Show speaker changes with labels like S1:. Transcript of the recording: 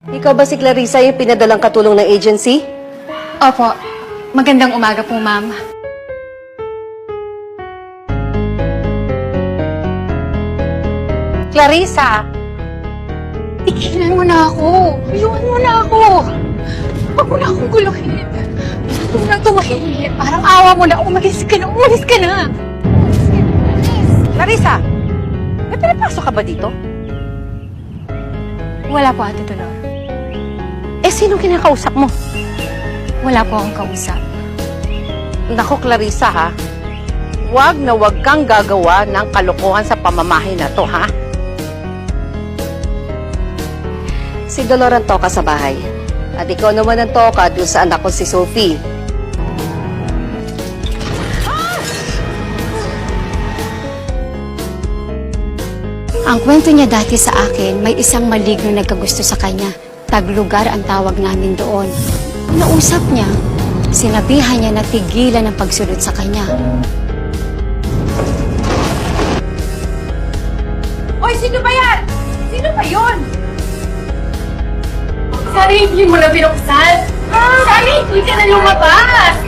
S1: Ikaw ba si Clarissa yung pinadalang katulong ng agency?
S2: Opo. Magandang umaga po, ma'am.
S1: Clarissa!
S2: Tigilan mo na ako. Iwan mo na ako. Huwag mo na akong guluhin. Huwag mo na tumahimik. Parang awa mo na. Umalis ka na. Umalis ka na. Umalis ka na. Umalis.
S1: Clarissa! May pinapasok ka ba dito?
S2: Wala po, Ate Dolor.
S1: Eh, sinong kinakausap mo?
S2: Wala po akong kausap.
S1: Nako, Clarissa, ha? Huwag na huwag kang gagawa ng kalokohan sa pamamahay na to, ha? Si Dolor ang toka sa bahay. At ikaw naman ang toka doon sa anak ko si Sophie.
S3: Ang kwento niya dati sa akin, may isang maligno nagkagusto sa kanya. Taglugar ang tawag namin doon. Nausap niya, sinabihan niya na tigilan ang pagsunod sa kanya.
S2: Hoy, sino ba yan? Sino ba yun? Sana hindi mo na binuksan. Sana hindi ka na lumabas.